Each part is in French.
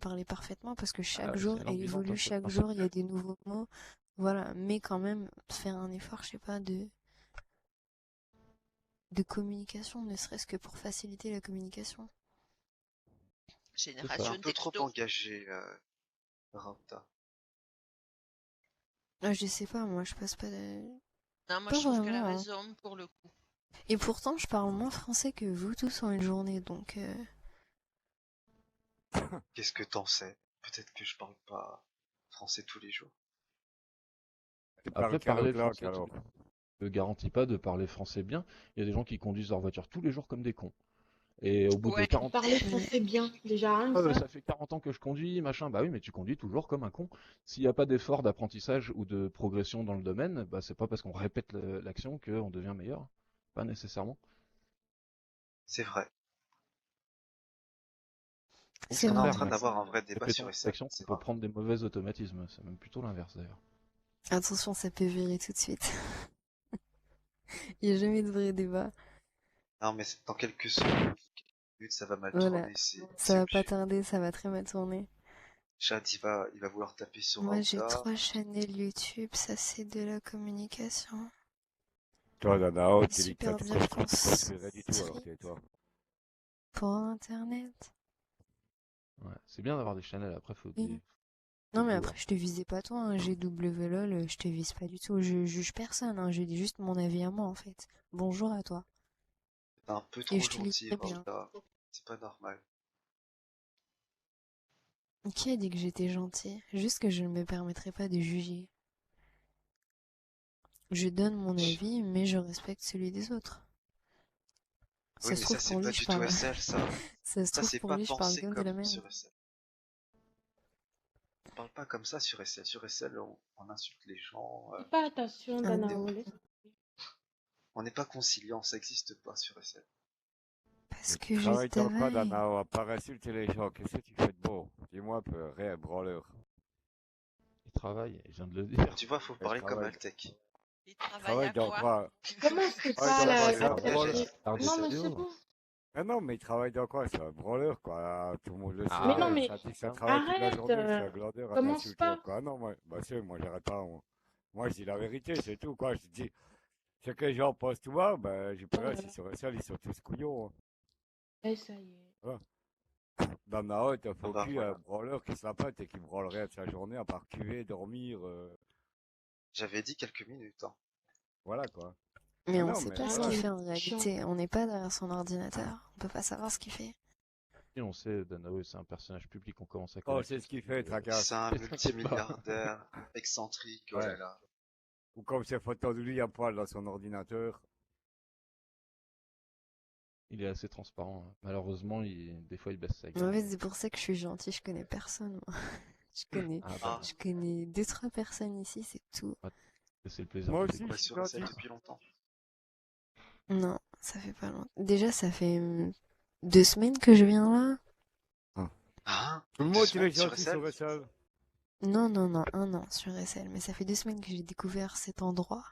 parler parfaitement parce que chaque Ah, jour, c'est une elle langue vivante, évolue, hein, c'est le chaque principe. jour, il y a des nouveaux mots. Voilà, mais quand même, faire un effort, je sais pas, de communication, ne serait-ce que pour faciliter la communication. C'est T'es ça. un Génération peu trop texto. engagé, Rauta. Je sais pas, moi, je passe Non, moi pas je trouve qu'elle a vraiment, hein. raison pour le coup. Et pourtant, je parle moins français que vous tous en une journée, donc... Qu'est-ce que t'en sais? Peut-être que je parle pas français tous les jours. Tu parles Après, quelle parler autre langue français alors? ne garantit pas de parler français bien. Il y a des gens qui conduisent leur voiture tous les jours comme des cons. Et au bout de Ouais. 40 ans, Parler français bien, déjà rien que ça. ça fait 40 ans que je conduis, machin. Bah oui, mais tu conduis toujours comme un con. S'il n'y a pas d'effort d'apprentissage ou de progression dans le domaine, bah c'est pas parce qu'on répète l'action qu'on devient meilleur. Pas nécessairement. C'est vrai. Au C'est On est en vrai. train contraire, d'avoir un vrai débat répétons sur cette SL, action c'est pour vrai. prendre des mauvais automatismes. C'est même plutôt l'inverse d'ailleurs. Attention, ça peut virer tout de suite. Il n'y a jamais de vrai débat. Non, mais dans quelques secondes, minutes, ça va mal Voilà. tourner, Ça c'est va pas obligé. tarder, ça va très mal tourner. Chad, il va vouloir taper sur Moi, j'ai Rauta. 3 chaînes YouTube, ça c'est de la communication. Toi, Danao, tu dis que Super tu bien construirais du tout alors, construite tais-toi. pour Internet. Ouais, c'est bien d'avoir des channels. Après, faut Oui. des. Non, mais faut après, je te visais pas toi, hein. GWLOL, je te vise pas du tout. Je juge personne, hein. Je dis juste mon avis à moi, en fait. Bonjour à toi. T'es un peu Et trop je te lis gentil, très bien. Rauta. C'est pas normal. Qui a dit que j'étais gentil? Juste que je ne me permettrai pas de juger. Je donne mon avis, mais je respecte celui des autres. Oui, Ça se mais ça, trouve c'est pour lui, pas je du tout parle. SL, ça. Ça se Ça, trouve c'est pour pas lui, je parle pensé comme de la comme même. sur SL. On parle pas comme ça sur SL. Sur SL, on insulte les gens. Fais pas attention, Ah, Danao. On n'est pas conciliant, ça existe pas sur SL. parce Mais que tu je travailles dans quoi, travaille. Danao? À part insulter les gens, qu'est-ce que tu fais de beau? Dis-moi un peu, rien, branleur. Il travaille, et je viens de le dire. Tu vois, faut Et je parler comme travaille, Altec. Il travaille travaille à dans quoi? quoi? Comment c'est Travaille pas dans Ça, quoi? la... c'est C'est un engagé. branleur. Regarde Non, des mais c'est vidéos. bon. Ah non, mais il travaille dans quoi? C'est un branleur, quoi. Tout le monde le sait. Mais non, Ah, mais Ça dit que ça hein. travaille toute la arrête. journée. C'est un glandeur à Commence t'insulter, pas. quoi. Ah non, moi, bah si, moi, j'arrête pas. Moi, je dis la vérité, c'est tout, quoi. Je dis, ce que les gens pensent tout bas, ben, j'ai pas si sur ça, ils sont tous couillons, hein. Et ça y est. Voilà. Dans Nao, t'as Ah faux bah cul, un voilà. branleur qui se la pète et qui branlerait toute sa journée à part cuver, dormir, J'avais dit quelques minutes, hein. voilà, quoi. Mais Ah on non, sait mais pas ce Ah, qu'il voilà. fait en chiant. réalité. On n'est pas derrière son ordinateur. On peut pas savoir ce qu'il fait. Si on sait, Danao, c'est un personnage public, on commence à Oh, connaître. c'est ce qu'il fait, C'est tracasse. un Et t'inquiète pas. multimilliardaire excentrique, oh là Ouais. là. Ou comme ses photos de lui à poil dans son ordinateur. Il est assez transparent, hein. Malheureusement, des fois, il baisse sa En garde. fait, c'est pour ça que je suis gentille. Je connais personne, moi. Ah bah, Ah, Je connais 2-3 personnes ici, c'est tout. c'est le plaisir Moi de aussi, ouais, découvrir. je suis sur SL gentil. depuis longtemps. Non, ça fait pas longtemps. Déjà, ça fait 2 semaines que je viens là. Ah, Tout le 2 monde, il est semaines sur gentil SL? sur SL. Non, non, non, 1 an sur SL. Mais ça fait 2 semaines que j'ai découvert cet endroit.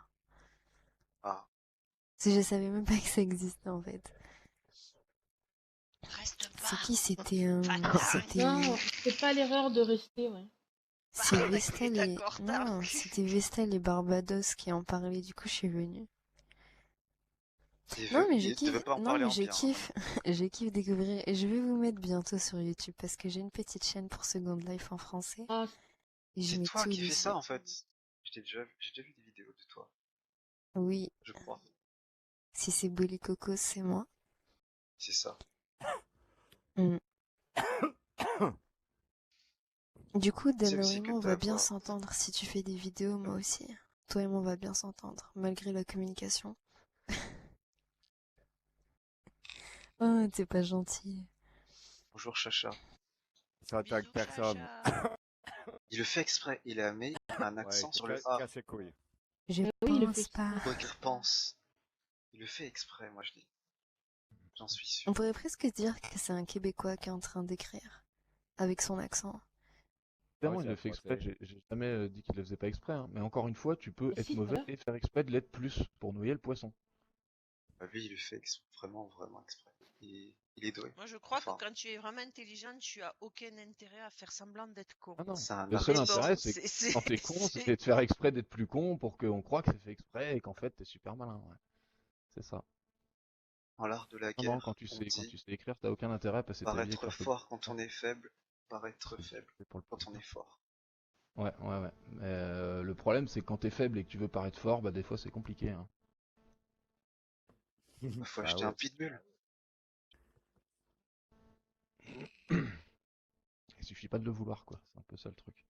Ah, Je savais même pas que ça existait en fait. Reste C'est pas. qui? C'était Non, c'est pas l'erreur de rester, ouais. c'est Avec Vestal les et accords non, c'était Vestal et Barbados qui en parlaient. Du coup, je suis venue. Non, mais je il devait kiffe. pas en Non, parler mais en je bien, hein, kiffe. Je kiffe découvrir. Et je vais vous mettre bientôt sur YouTube parce que j'ai une petite chaîne pour Second Life en français. Ah, Et je C'est mets toi tout qui fais dessus. ça en fait. J'ai déjà vu des vidéos de toi, Oui, je crois. si c'est Bolly Coco, c'est moi. C'est ça. Mm. Du coup, C'est Dano aussi et que moi, on ta va bien voix. s'entendre si tu fais des vidéos, moi aussi. Toi et moi, on va bien s'entendre, malgré la communication. Oh, t'es pas gentil. Bonjour Chacha. Ça attaque Bisous, personne. Chacha. Il le fait exprès, il a mis un Ouais, accent il sur le te A. casse les couilles. Je oui, il le fait pense pas. Quoi qu'il repense. Il le fait exprès, moi je dis. J'en suis sûr. On pourrait presque dire que c'est un Québécois qui est en train d'écrire, avec son accent. Évidemment, c'est il le un fait exprès. Français. J'ai jamais dit qu'il le faisait pas exprès, hein. Mais encore une fois, tu peux Mais être si, mauvais voilà. et faire exprès de l'être plus pour noyer le poisson. Bah, lui, il le fait vraiment, vraiment exprès. il est doué. Moi, je crois que Enfin, quand tu es vraiment intelligent, tu as aucun intérêt à faire semblant d'être con. Ah non. c'est un Le seul Mais artiste. bon, intérêt, c'est que quand t'es con, c'est de faire exprès d'être plus con pour qu'on croie que c'est fait exprès et qu'en fait t'es super malin. Ouais. C'est ça. En l'art de la Non, non, quand guerre, tu on sais, quand dit tu sais écrire, t'as aucun intérêt à passer ta vie à paraître écrire comme fort quand on est faible, paraître faible c'est pour le quand on plaisir. est fort. Ouais, ouais, ouais. Mais, le problème, c'est que quand t'es faible et que tu veux paraître fort, bah des fois c'est compliqué. Hein. Bah, faut Bah acheter ouais. un pitbull. Il suffit pas de le vouloir, quoi. C'est un peu ça le truc.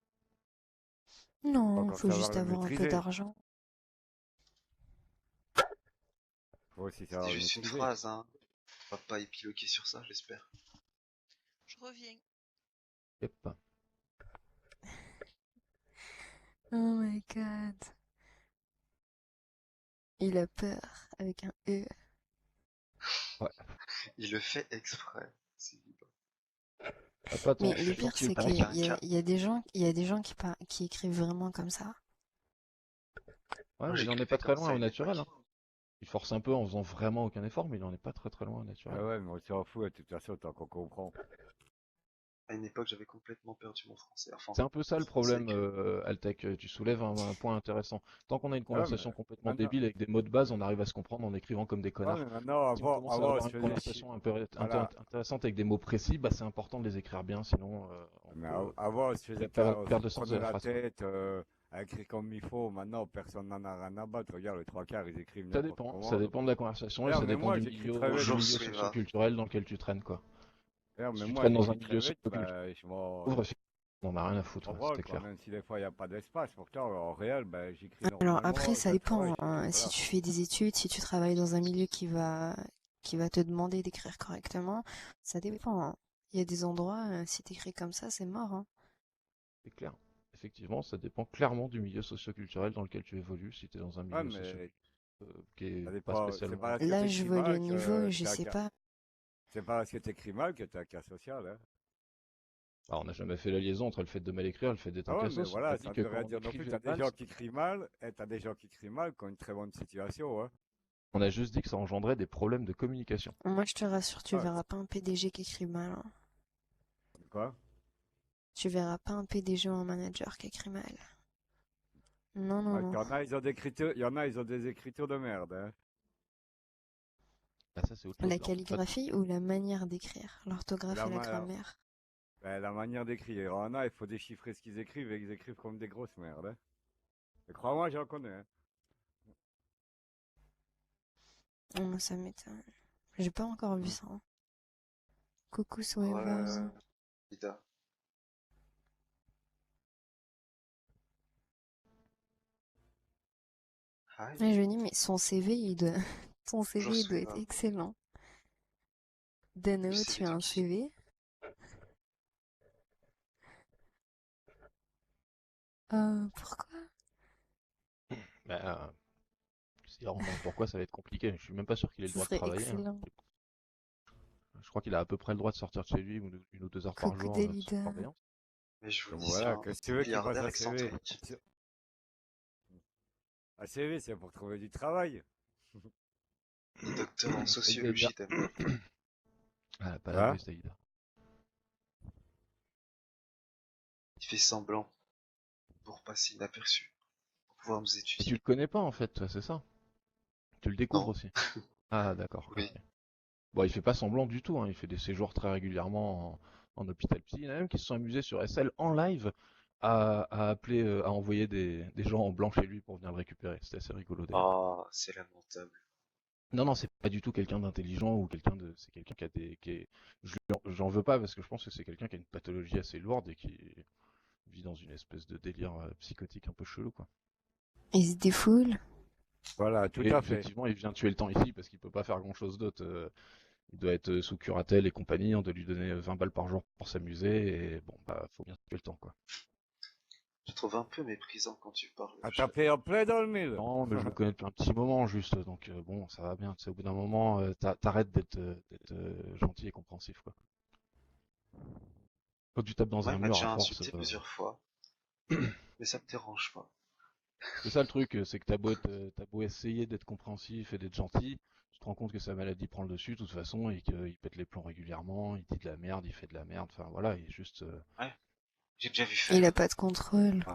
Faut Non, encore faut savoir juste le avoir un peu maîtriser. d'argent. Faut aussi C'était savoir le juste une maîtriser. phrase, hein. On va pas épiloguer sur ça, j'espère. je reviens. Yep. Oh my god. Il a peur avec un E. Ouais. Il le fait exprès. C'est évident. T'as pas Mais ton le pire, c'est avec qu'il un y a, K. il y a des gens, qui écrivent vraiment comme ça. Ouais, Moi, mais il en est j'écrivais pas très comme loin ça à au une naturel. Hein. époque. Il force un peu en faisant vraiment aucun effort, mais il en est pas très très loin au naturel. Ah ouais, mais on s'en fout, de toute façon, tant qu'on comprend. À une époque, j'avais complètement perdu mon français. Enfin, C'est un peu ça le je pensais problème, que... Altec. Tu soulèves un point intéressant. Tant qu'on a une Ah ouais, mais conversation complètement maintenant, débile avec des mots de base, on arrive à se comprendre en écrivant comme des ouais, connards. mais maintenant, Si on commence à avant, on avoir se une faisait chier. conversation un peu Voilà. intéressante avec des mots précis, bah c'est important de les écrire bien, sinon on Mais peut avant, on se faisait perdre on le se sens de prenait la la phrase. Quoi. tête à écrire comme il faut. Maintenant, personne n'en a rien à battre. Regarde, les trois quarts, ils écrivent Ça n'importe dépend, ça comment. dépend de la conversation et Regarde, ça mais dépend moi, j'écris très du vite. Bonjour, milieu Sueva. socioculturel dans lequel tu traînes, quoi. Regarde, Si mais tu moi, traînes dans un j'écris très milieu vite. socioculturel Ben, pauvre, effectivement, on n'a rien à je foutre, m'en ouais, branle, c'était quoi. clair. Même si des fois, il n'y a pas d'espace. Pourtant, en réel, ben, j'écris Alors après, normalement. ça Je travaille, dépend. j'écris. Si Voilà. tu fais des études, si tu travailles dans un milieu qui va te demander d'écrire correctement, ça dépend. Hein. Il y a des endroits, si t'écris comme ça, c'est mort. Hein. C'est clair. Effectivement, ça dépend clairement du milieu socioculturel dans lequel tu évolues. Si tu es dans un Ouais, milieu mais qui est ça pas dépend. C'est pas spécialement. parce que Là, je t'écris vois le mal niveau, que je t'as un sais cas. pas. C'est pas parce que t'écris mal que t'as un cas social, hein. Alors, on n'a jamais fait la liaison entre le fait de mal écrire et le fait d'être un Ah ouais, mais cassos. On a voilà, dit ça que ne veut quand rien on dire non plus. écrivait T'as des mal, gens qui écrivent mal, et t'as des gens qui écrivent mal, qui ont une très bonne situation, hein. on a juste dit que ça engendrait des problèmes de communication. Moi, je te rassure, tu Ah, verras pas un PDG qui écrit mal. Hein. quoi? Tu verras pas un PDG ou un manager qui écrit mal. Non, non, Ouais, non. il y en a, ils ont des écritures de merde, hein. Bah, ça, c'est autre chose. La Alors, c'est pas- calligraphie ou la manière d'écrire, l'orthographe La, et la ma- grammaire. la manière d'écrire. Il y en a, il faut déchiffrer ce qu'ils écrivent et ils écrivent comme des grosses merdes, hein. Et crois-moi, j'en connais, hein. Moi, ça m'étonne. J'ai pas encore vu ça. Hein. Coucou, Oh là Sueva. là, Ida. Hi. Et je dis, mais son CV, son Bonjour, CV, il doit être Sueva. excellent. Le Dano, tu CV as de un qui? CV? Pourquoi? Bah, si on demande pourquoi, ça va être compliqué. Je suis même pas sûr qu'il ait le Ce droit de serait travailler. Hein. excellent. Je crois qu'il a à peu près le droit de sortir de chez lui une ou 2 heures par Coucou, jour sans Dalida. surveillance. Mais je vous Donc dis, c'est voilà, un qu'est-ce que tu veux qu'il fasse milliardaire un CV? excentrique. Un CV, c'est pour trouver du travail. Docteur en Aïda, sociologie, Aïda. t'aimes. Ah, pas la Quoi? voice d'Aïda. Il fait semblant pour passer inaperçu, pour pouvoir nous Et tu étudier. le connais pas en fait, toi, c'est ça. Tu le découvres Non, aussi. Ah, d'accord. oui. Ok. Bon, il fait pas semblant du tout. Hein. Il fait des séjours très régulièrement en hôpital psy. Il y en a même qui se sont amusés sur SL en live à appeler, à envoyer des gens en blanc chez lui pour venir le récupérer. C'était assez rigolo d'ailleurs. Ah, c'est lamentable. Non, non, c'est pas du tout quelqu'un d'intelligent ou quelqu'un de. C'est quelqu'un qui a des. J'en veux pas parce que je pense que c'est quelqu'un qui a une pathologie assez lourde et qui vit dans une espèce de délire psychotique un peu chelou, quoi. Il se défoule. Voilà, tout Et à fait. effectivement, il vient tuer le temps ici parce qu'il peut pas faire grand chose d'autre. Il doit être sous curatelle et compagnie. On doit lui donner 20 balles par jour pour s'amuser. Et bon, bah, faut bien tuer le temps, quoi. Je trouve un peu méprisant quand tu parles. À chef. taper en plein dans le mille. Non, mais je le connais depuis un petit moment, juste. Donc, bon, ça va bien. Tu sais, au bout d'un moment, t'arrêtes d'être gentil et compréhensif, quoi. Quand tu tapes dans Moi, un il m'a mur, déjà à force. insulté plusieurs fois, mais ça me dérange pas. C'est ça le truc, c'est que t'as beau essayer d'être compréhensif et d'être gentil, tu te rends compte que sa maladie prend le dessus de toute façon et qu'il pète les plombs régulièrement, il dit de la merde, il fait de la merde, enfin voilà, il est juste... Ouais, j'ai déjà vu Il a faire. pas de contrôle.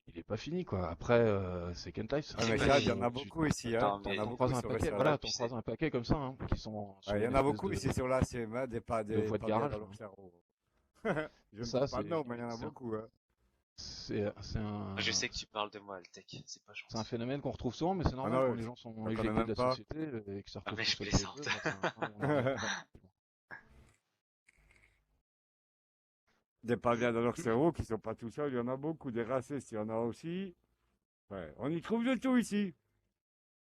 il est pas fini quoi. Après, Second Life, c'est Ah, C'est mais pas ça, pareil, il y en a fini. beaucoup ici, hein. Attends, T'en mais as t'en beaucoup croises un sur paquet, SL. voilà, ouais, t'en puis croises c'est... un paquet comme ça, hein, qui sont sur Il y une en a espèce beaucoup de, ici sur la CMA, de voie de pas bien garage. dans leur Hein. cerveau. Je ne Ça, dis pas non, mais il y en a c'est beaucoup, hein. Je un, sais que tu parles de moi, Altec, c'est pas c'est un gentil. phénomène qu'on retrouve souvent, mais c'est Ah normal non, quand les gens sont j'en connais éjectés de même la pas. société et qu'ils se Ah retrouvent mais tout je seuls chez eux. plaisante. Bah, c'est un point où on en est. Des pas bien dans leur cerveau qui sont pas tout seuls, il y en a beaucoup. Des racistes, il y en a aussi. Ouais, on y trouve de tout ici,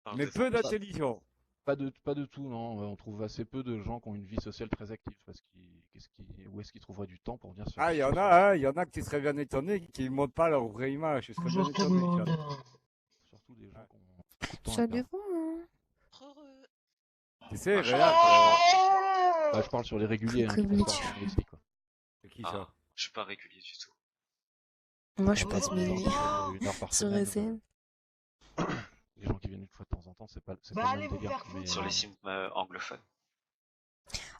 Parle mais de peu zombies. d'intelligents. Pas de tout, non. On trouve assez peu de gens qui ont une vie sociale très active parce où est-ce qu'ils trouveraient du temps pour venir se faire Ah, il y chier en sur a, hein, il y en a que tu serais bien étonné qui ne montrent pas leur vraie image. Je serais bien Bonjour tout le étonné, monde. chat. surtout des gens Ouais. qui ont beaucoup de temps à Ça perdre. dépend, hein. Heureux. Tu sais, Moi, je regarde, Bah, je parle sur les réguliers hein, qui Comme passent tu par ici, quoi. c'est qui Ah, ça? je suis pas régulier du tout. Moi, je Bon, passe les mes gens nuits qui viennent 1 heure par sur semaine, SN. les gens qui viennent une fois de temps en temps, c'est pas Bah le allez même vous délire. faire Mais foutre. Sur les hein. sims anglophones.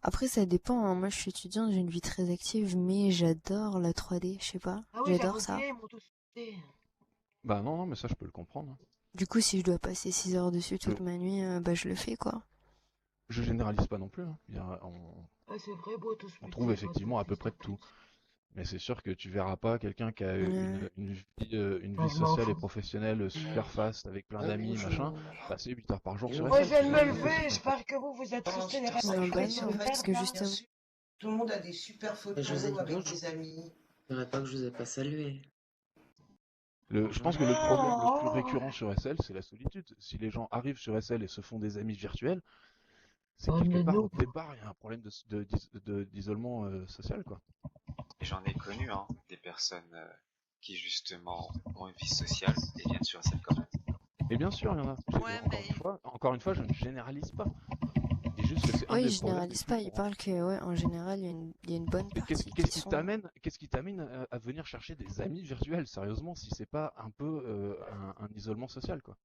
Après, ça dépend, hein. Moi, je suis étudiante, j'ai une vie très active, mais j'adore la 3D, je sais pas. Ah oui, ça J'adore ça. copié, ils m'ont tous fait. bah non, mais ça je peux le comprendre. Hein. Du coup, si je dois passer 6 heures dessus toute ma nuit, bah je le fais, quoi. Je généralise pas non plus. Hein. Ah, c'est vrai beau tout ce On petit trouve moi, effectivement ton à peu fils près de de tout. pute. Mais c'est sûr que tu verras pas quelqu'un qui a Ouais. une Ah, vie je m'en sociale et fous. professionnelle super faste avec plein d'amis, machin, passer 8 heures par jour sur Moi, SL. je viens de me C'est lever, possible, en fait. j'espère que vous êtes tous des Non, bah respectueux non, de parce que merde, là. justement... Tout le monde a des super photos avec des amis. Je dirais pas que je vous ai pas salué. Je pense que le problème le plus Oh, récurrent sur SL, c'est la solitude. Si les gens arrivent sur SL et se font des amis virtuels, c'est oh, quelque mais part, non. au départ, il y a un problème d'isolement social, quoi. Et j'en ai connu, hein, des personnes qui justement ont une vie sociale et viennent sur SL quand même. Et bien sûr, il y en a. Ouais, Encore une fois, je ne généralise pas. Je dis juste que c'est un Oui, des il problèmes les généralise plus pas, il courants. parle que, ouais, en général, il y a une bonne Mais partie qui sont... qu'est-ce qui t'amène à venir chercher des amis virtuels, sérieusement, si c'est pas un peu un isolement social, quoi.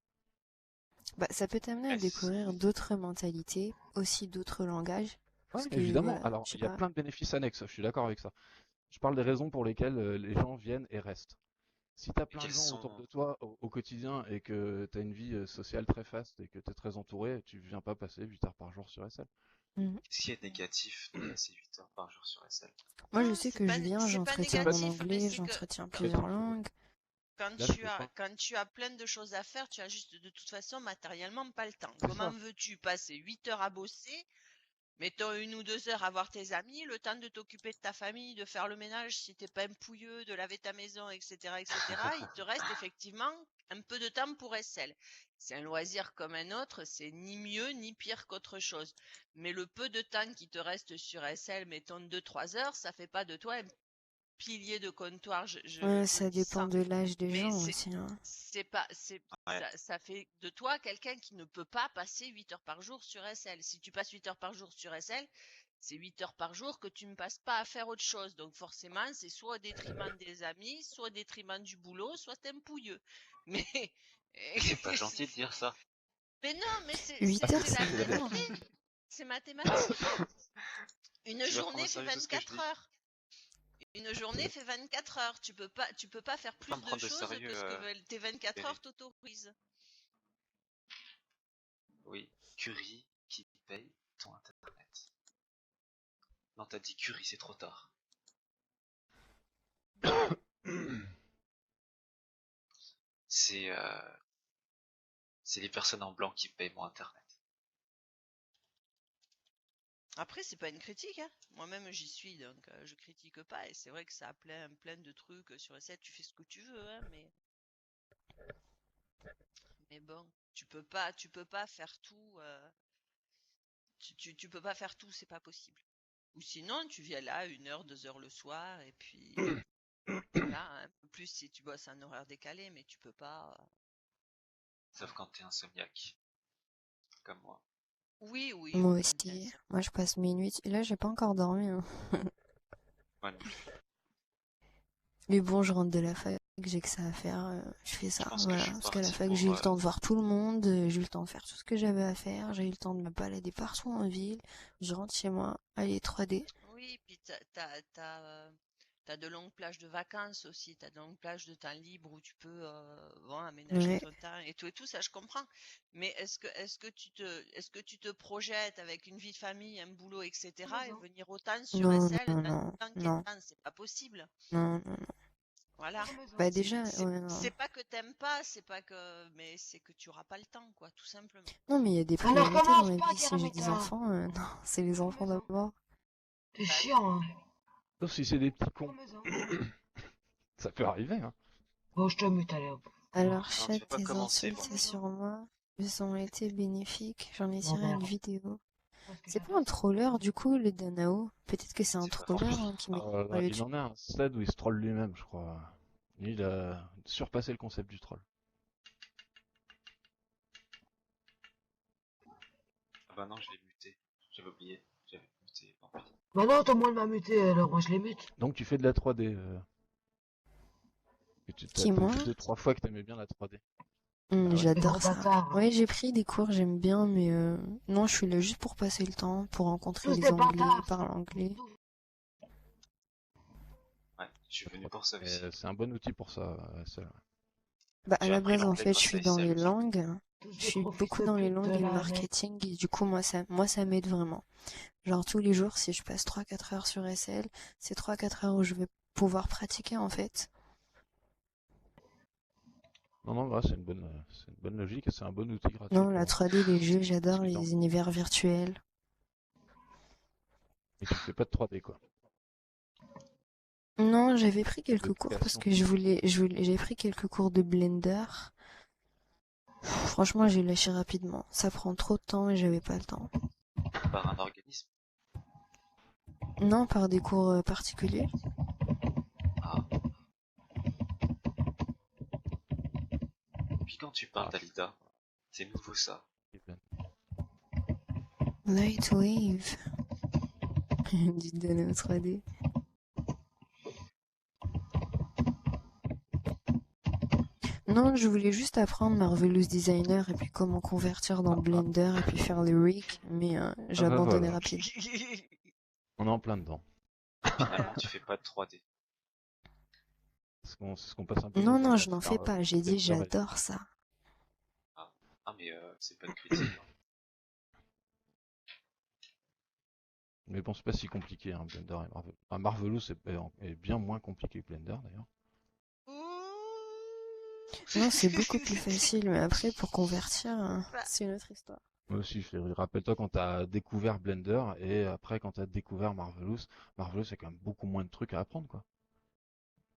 Bah, ça peut t'amener à Est-ce- découvrir d'autres mentalités, aussi d'autres langages. Ouais, Parce que, évidemment. voilà, Alors, je sais il y a pas. plein de bénéfices annexes, je suis d'accord avec ça. Je parle des raisons pour lesquelles les gens viennent et restent. Si t'as plein de quels gens autour sont... de toi au quotidien et que t'as une vie sociale très faste et que t'es très entouré, tu viens pas passer 8 heures par jour sur SL. Mhm. Qu'est-ce qui est négatif de passer 8 heures par jour sur SL? Moi, je Non, sais c'est que pas je né- viens, c'est pas j'entretiens mon négatif, mais anglais, c'est que j'entretiens Très plusieurs tranquille. langues. quand Là, je tu peux as, pas. quand tu as plein de choses à faire, tu as juste de toute façon matériellement pas le temps. C'est Comment ça. veux-tu passer 8 heures à bosser, mettons 1 ou 2 heures à voir tes amis, le temps de t'occuper de ta famille, de faire le ménage si t'es pas un pouilleux, de laver ta maison, etc., etc. Il te reste effectivement un peu de temps pour SL. C'est un loisir comme un autre, c'est ni mieux ni pire qu'autre chose. Mais le peu de temps qui te reste sur SL, mettons 2-3 heures, ça fait pas de toi un pilier de comptoir, Ouais, je ça dis dépend ça. de l'âge des Mais gens c'est aussi, hein. c'est pas c'est Ouais. ça fait de toi quelqu'un qui ne peut pas passer 8 heures par jour sur SL. Si tu passes 8 heures par jour sur SL, c'est 8 heures par jour que tu ne passes pas à faire autre chose. Donc forcément, c'est soit au détriment des amis, soit au détriment du boulot, soit t'es un pouilleux. Mais C'est pas gentil de dire ça. mais non, mais 8 heures, c'est la c'est énorme. vérité. C'est mathématique. Une Tu vas journée prendre au fait sérieux tout ce que je 24 dis. heures. Une journée fait 24 heures. Tu peux pas faire Pas plus me de prendre de choses sérieux, que ce que tes 24 Perry. heures t'autorisent. Oui, Curie qui paye ton internet. Non, t'as dit Curie, c'est trop tard. C'est les personnes en blanc qui payent mon internet. Après, c'est pas une critique, hein. Moi-même, j'y suis, donc je critique pas. Et c'est vrai que ça a plein de trucs sur les sites. Tu fais ce que tu veux, hein, mais bon, tu peux pas faire tout. Tu peux pas faire tout, c'est pas possible. Ou sinon, tu viens là 1 heure, 2 heures le soir, et puis voilà, un peu plus si tu bosses en horaire décalé, mais tu peux pas. Sauf quand t'es insomniaque. Comme moi. Oui, oui. Moi quand t'es aussi. Moi, je passe mes nuits. Et là, j'ai pas encore dormi, hein. Moi non plus. Mais bon, je rentre de la fac. que j'ai que ça à faire, je fais ça, pense que je voilà. suis Parce qu'à la parti fac, pour, j'ai eu le temps de voir tout le monde, j'ai eu le temps de faire tout ce que j'avais à faire, j'ai eu le temps de me balader partout en ville, je rentre chez moi, allez, 3D. Oui, puis t'as de longues plages de vacances aussi, t'as de longues plages de temps libre où tu peux bon, aménager Ouais. ton temps et tout, ça je comprends. Mais est-ce que tu te projettes avec une vie de famille, un boulot, etc. et venir autant sur Non, SL non, dans non, le temps qui est non, temps, c'est pas possible. non, non, non. Voilà. Bah déjà, ouais, non. C'est pas que t'aimes pas, mais c'est que tu auras pas le temps, quoi, tout simplement. Non, mais il y a des Alors priorités dans commence ma pas, vie. Si j'ai des Caramita. enfants, non, c'est les enfants d'abord. T'es Bah oui. chiant, hein. Sauf si c'est des petits cons. Maison. Ça peut arriver, hein. Bon, je te mute, allez hop. Alors, Non, chat, tu fais pas tes commencer, insultes bon. sur moi, ils ont été bénéfiques. J'en ai tiré une merde. vidéo. Parce que C'est pas j'adore un troller, du coup, le Danao. Peut-être que c'est un C'est pas troller fort. qui met sur Il YouTube. en est à un stade où il se troll lui-même, je crois. Lui, il a surpassé le concept du troll. Ah bah non, je l'ai muté. J'avais oublié. J'avais muté. Tant pis. Bah non, toi, moi, elle m'a muté, alors moi, je les mute. Donc tu fais de la 3D. Et t'as Qui, moi? dit 2-3 fois que t'aimais bien la 3D. Hmm, Ah ouais. Les j'adore gros ça. bâtards. Ouais, j'ai pris des cours, j'aime bien, mais non, je suis là juste pour passer le temps, pour rencontrer Tous des des Anglais, bâtards. parler anglais. Ouais, je suis venu pour ça aussi. C'est un bon outil pour ça, ça. Bah, à J'ai la appris base, en l'anglais fait, je grâce suis à dans SL les aussi. langues. Tous Je des suis gros fils beaucoup de dans les pute langues de et le la net. marketing, et du coup, moi, ça m'aide vraiment. Genre, tous les jours, si je passe 3-4 heures sur SL, c'est 3-4 heures où je vais pouvoir pratiquer, en fait. Non, bah, c'est une bonne logique et c'est un bon outil gratuit Non, la pour 3D, les jeux, j'adore discuter en les univers virtuels. Et tu fais pas de 3D, quoi. Non, j'avais pris De quelques cours parce création. que j'ai pris quelques cours de Blender. Franchement, j'ai lâché rapidement. Ça prend trop de temps et j'avais pas le temps. Par un organisme. Non, par des cours particuliers. Ah. Puis quand tu parles d'Alida, c'est nouveau ça. Lightwave. Du Dano 3D. Non, je voulais juste apprendre Marvelous Designer et puis comment convertir dans Blender et puis faire les rigs, mais j'ai Ah bah abandonné voilà. rapide. On est en plein dedans. Finalement, tu fais pas de 3D. C'est ce qu'on passe un peu Non, notre temps non, à je n'en faire, fais pas. J'ai dit Blender et- j'adore ça. Ah, mais c'est pas une critique. hein. Mais bon, c'est pas si compliqué, hein, Blender et Marvelous. Enfin, Marvelous est bien moins compliqué que Blender, d'ailleurs. Non, c'est beaucoup plus facile, mais après, pour convertir, Bah. c'est une autre histoire. Moi aussi, rappelle-toi quand t'as découvert Blender et après quand t'as découvert Marvelous, Marvelous c'est quand même beaucoup moins de trucs à apprendre, quoi.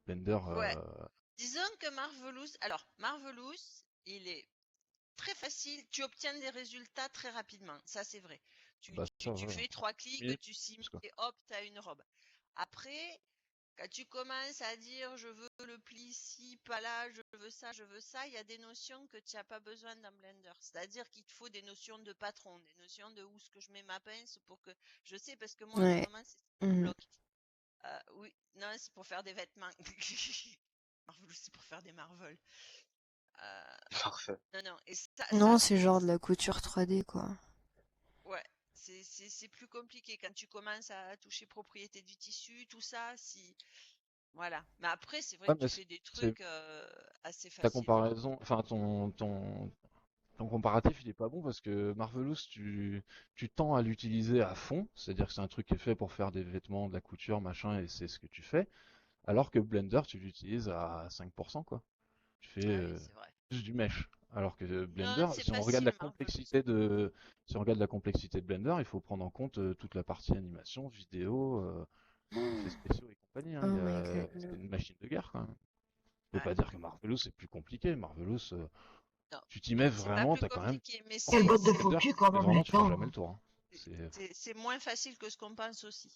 Blender, Ouais. Disons que Marvelous, il est très facile, tu obtiens des résultats très rapidement, ça c'est vrai. Tu Bah, ça, ouais. fais 3 clics, Oui, tu simules quoi. et hop, t'as une robe. Après, quand tu commences à dire je veux le pli ci, pas là, je veux ça, il y a des notions que tu n'as pas besoin dans Blender. C'est-à-dire qu'il te faut des notions de patron, des notions de où est-ce que je mets ma pince pour que je sais, parce que moi en Ouais. ce moment c'est ce qui me Mhm. bloque. Oui, non, c'est pour faire des vêtements. Marvelous, c'est pour faire des Marvel. Parfait. Non, et Non, c'est genre de la couture 3D, quoi. Ouais, c'est plus compliqué quand tu commences à toucher propriété du tissu, tout ça, si... Voilà. Mais après, c'est vrai Ouais, que tu mais fais des trucs assez ta faciles. comparaison, enfin ton comparatif il est pas bon parce que Marvelous tu tends à l'utiliser à fond, c'est-à-dire que c'est un truc qui est fait pour faire des vêtements, de la couture, machin, et c'est ce que tu fais, alors que Blender tu l'utilises à 5%, quoi. Tu fais Oui, c'est vrai. juste du mesh. Alors que Blender, c'est si on regarde facile, la Marvelous. complexité de Blender, il faut prendre en compte toute la partie animation, vidéo, effets spéciaux et compagnie. Oh my C'est god, une machine de guerre, quand même. Je peux Ouais. pas dire que Marvelous c'est plus compliqué. Marvelous, Non, tu t'y mets c'est pas vraiment, plus t'as quand même. compliqué, mais Quelle botte de Blender, faux cul tu quand fais même, vraiment, les tu feras gens. jamais le tour, hein. c'est moins facile que ce qu'on pense aussi.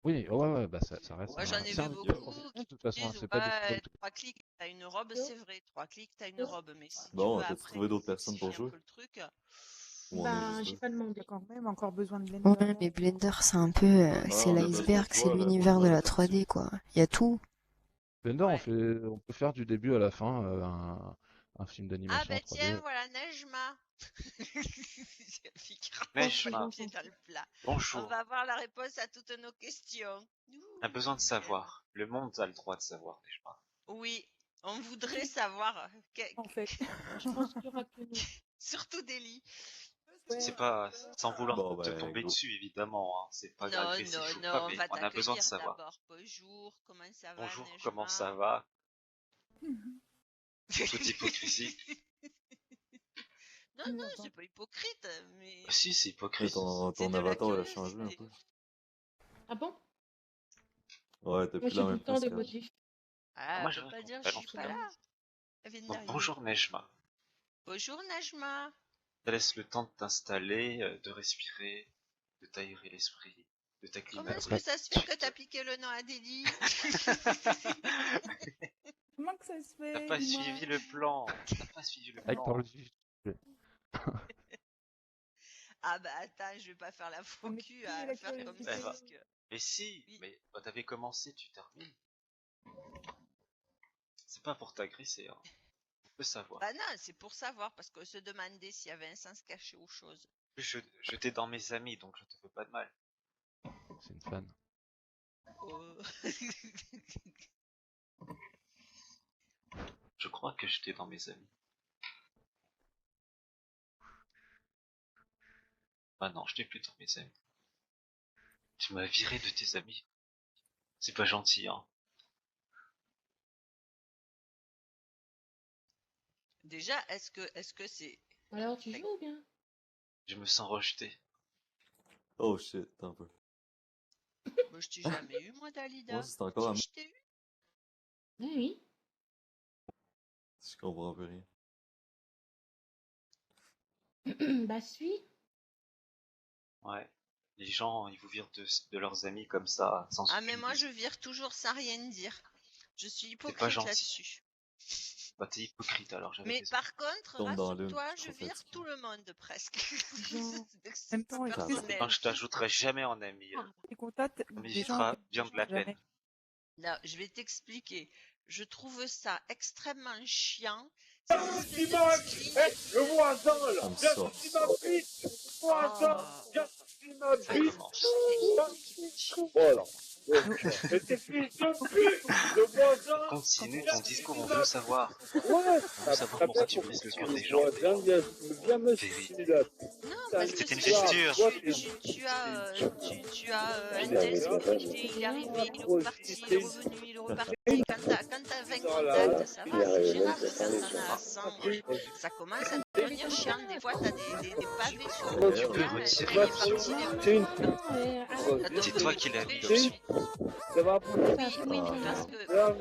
Oui, ouais, bah ça reste. Moi, j'en ai c'est vu un beaucoup outil professionnel, de toute façon, hein, disent c'est pas des ouais, tutos. 3 clics, t'as une robe, c'est vrai. 3 clics, t'as une robe. Mais si tu Bon, veux t'as après trouvé d'autres personnes pour complexifier un jouer? peu le truc, Ou on est Ben, juste j'ai deux? pas demandé. Quand même encore besoin de Blender. Ouais, mais Blender, c'est un peu, Ah, c'est on a besoin l'iceberg, de c'est toi là pour l'univers de jouer la avec 3D, quoi. Il y a tout. Blender, Ouais. on peut faire du début à la fin un film Ah d'animation bah en 3D. tiens, voilà Nejma. Fille qui ramène Nejma, les pieds dans le plat. On bonjour. va avoir la réponse à toutes nos questions. On a besoin de savoir. Le monde a le droit de savoir, Nejma. Oui, on voudrait savoir. En fait, je pense qu'il y aura que nous. Surtout Delhi. Ouais. C'est pas sans vouloir Bon, te ben, tomber go. dessus, évidemment. Hein. C'est pas Non, agressif non, ou non, pas, on mais va on a besoin de t'accueillir savoir. d'abord. Bonjour, comment ça va, Bonjour, Nejma? comment ça va? Toute hypocrisie. Non, non, c'est pas hypocrite, mais Ah, si, c'est Mais hypocrite. ton c'est de la avatar il a changé un curiosité. peu. Ah bon? Ouais, t'as Moi, plus j'ai la tout même le temps des face qu'avant. motifs. Ah, Moi, on je peut pas réponds dire pas je non suis plus. pas là. Elle vient Donc, d'arriver. bonjour Nejma. Bonjour Najma. Ça laisse le temps de t'installer, de respirer, de t'aérer l'esprit, de Comment est-ce t'acclimater. que ça se fait que t'as piqué le nom à Delhi? Comment que ça se T'as fait? pas Dis-moi. suivi le plan. T'as pas suivi le Avec dans le plan. vif. Ah bah attends, je vais pas faire la faux mais cul qui à est la faire comme curiosité? Eh ben, ça. Mais si, Oui. mais quand t'avais commencé, tu termines. C'est pas pour t'agresser, hein. On peut savoir. Bah non, c'est pour savoir, parce qu'on se demandait s'il y avait un sens caché aux choses. Je t'ai dans mes amis, donc je te fais pas de mal. C'est une fan. Oh. Je crois que je t'ai dans mes amis. Ah non, je t'ai plus dans mes amis. Tu m'as viré de tes amis. C'est pas gentil, hein. Déjà, est-ce que c'est... Alors, tu joues ou bien? Je me sens rejeté. Oh shit, attends un peu. Moi, je t'ai jamais eu, moi, Dalida. Moi, c'est encore Si, un. je t'ai eu. Oui. Je comprends plus rien. Bah, suis. Ouais. Les gens, ils vous virent de leurs amis comme ça, sans Ah, aucune mais moi, raison. je vire toujours sans rien dire. Je suis C'est hypocrite pas gentil. là-dessus. Bah t'es hypocrite alors, j'avais Mais raison. par contre, Tombe dans l'une, rassure-toi, je suis je trop vire fatigué. tout le monde presque. Genre, C'est même temps, est-ce que personnel. Non, je t'ajouterai jamais en ami. tes contacts, On des gens m'évitera auxquels tu bien de la n'échanges jamais? peine. Non, je vais t'expliquer. Je trouve ça extrêmement chiant. Cette espèce de petite Le voisin, là, Comme viens ça. chercher ma bite. Le voisin, Oh. viens chercher ma Ça bite. commence. Voilà. Et tes fils de pute, le voisin. Continue ton discours, on veut savoir. Ouais, On veut savoir pourquoi tu brises le cœur des gens. voisin, viens me Ferry. sucer là. Non, parce que C'était une c'est- fixture. tu as un test connecté, il est arrivé, il est reparti, il est revenu, il est reparti. Quand t'as 20 contacts, ça va, c'est gérable. Quand t'en as 100, ça commence à devenir chiant. Des fois, t'as des pavés sur le Tu peux mur, retirer il est le parti, son. il est C'est une revenu. Non, arrête. C'est toi qui l'as mis Oui, dessus. Ça va oui, oui, parce que Là,